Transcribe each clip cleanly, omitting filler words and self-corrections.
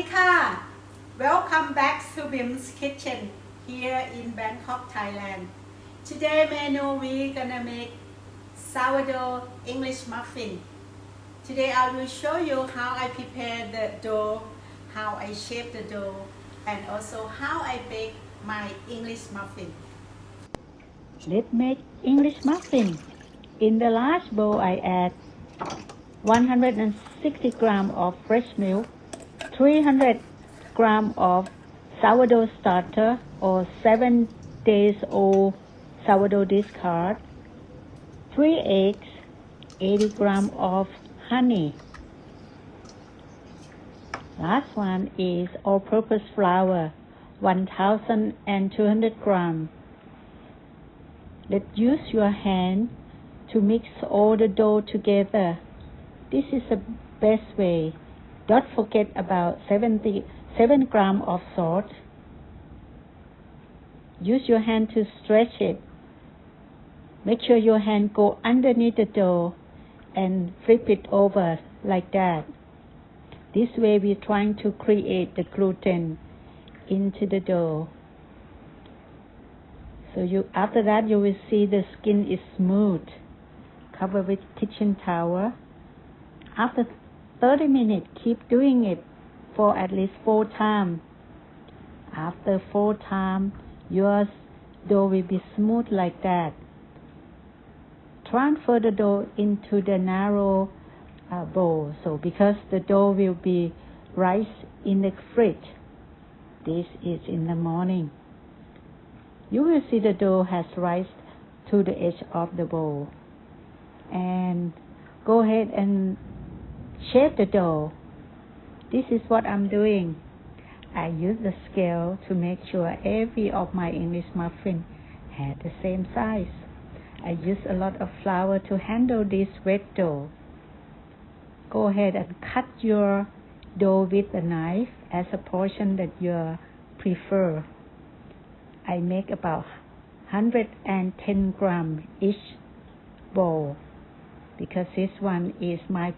ดีค่ะ Welcome back to Bim's Kitchen here in Bangkok, Thailand. Today menu we gonna make sourdough English muffin. Today I will show you how I prepare the dough, how I shape the dough, and also how I bake my English muffin. Let's make English muffin. In the large bowl, I add 160 grams of fresh milk, 300 grams of sourdough starter or 7 days old sourdough discard, 3 eggs, 80 grams of honey. Last one is all-purpose flour, 1,200 grams. Let's use your hand to mix all the dough together. This is the best way. Don't forget about 77 grams of salt. Use your hand to stretch it. Make sure your hand go underneath the dough and flip it over like that. This way we're trying to create the gluten into the dough. So after that you will see the skin is smooth. Cover with kitchen towel. After 30 minutes, keep doing it for at least 4 times. After 4 times, your dough will be smooth like that. Transfer the dough into the narrow bowl. So because the dough will be raised in the fridge. This is in the morning. You will see the dough has risen to the edge of the bowl. And go ahead and shape the dough. This is what I'm doing. I use the scale to make sure every of my English muffin had the same size. I use a lot of flour to handle this wet dough. Go ahead and cut your dough with a knife as a portion that you prefer. I make about 110 grams each bowl because this one is my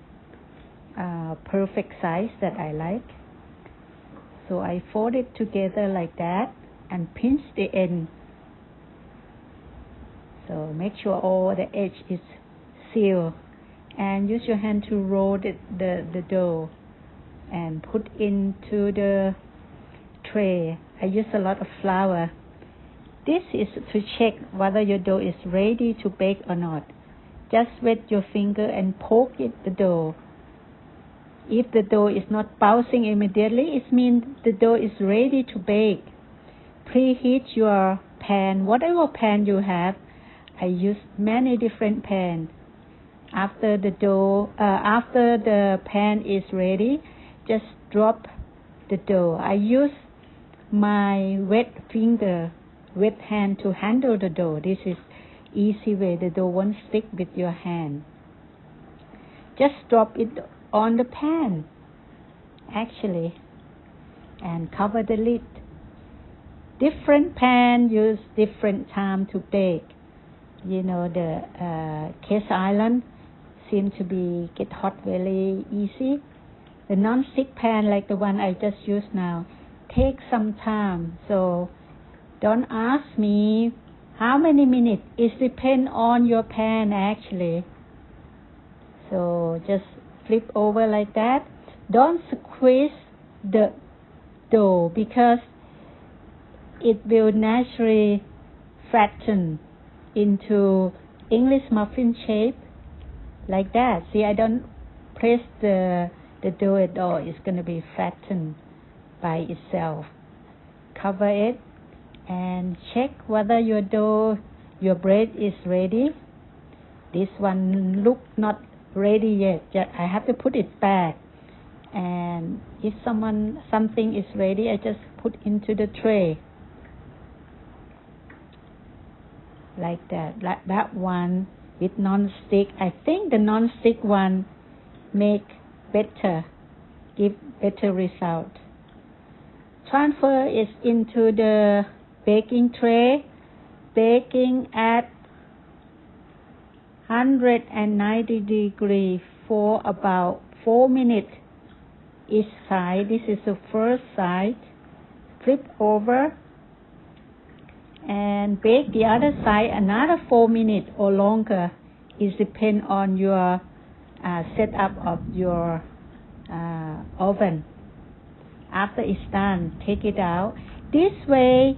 perfect size that I like. So I fold it together like that and pinch the end. So make sure all the edge is sealed and use your hand to roll the dough and put into the tray. I use a lot of flour. This is to check whether your dough is ready to bake or not. Just wet your finger and poke the dough. If the dough is not bouncing immediately, it means the dough is ready to bake. Preheat your pan, whatever pan you have. I use many different pans. After the pan is ready, just drop the dough. I use my wet hand to handle the dough. This is easy way. The dough won't stick with your hand. Just drop it on the pan, actually, and cover the lid. Different pan use different time to bake. You know, the cast iron seem to be get hot very easy. The non-stick pan like the one I just used now takes some time. So don't ask me how many minutes. It depends on your pan actually. So just flip over like that. Don't squeeze the dough because it will naturally flatten into English muffin shape like that. See, I don't press the dough at all. It's going to be flattened by itself. Cover it and check whether your bread is ready. This one look not ready yet. I have to put it back. And if something is ready, I just put into the tray. Like that. That one with non-stick. I think the non-stick one give better result. Transfer it into the baking tray. Baking at 190 degrees for about 4 minutes each side. This is the first side. Flip over and bake the other side another 4 minutes or longer. It depends on your setup of your oven. After it's done, take it out. This way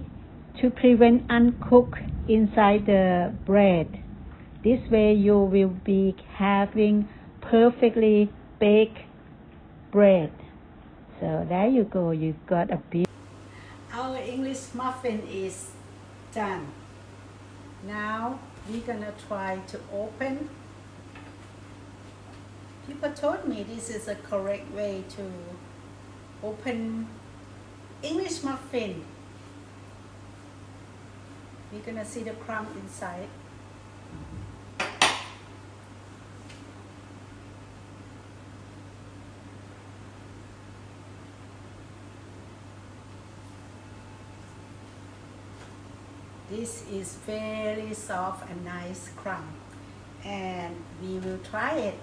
to prevent uncooked inside the bread. This way you will be having perfectly baked bread. So there you go, you got a bit. Our English muffin is done. Now we're gonna try to open. People told me this is a correct way to open English muffin. We're gonna see the crumb inside. This is very soft and nice crumb, and we will try it.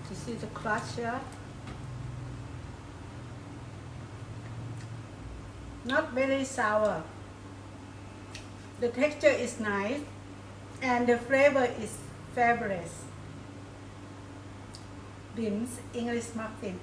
You see the crust here? Not very sour. The texture is nice and the flavor is fabulous. Bim's English muffin.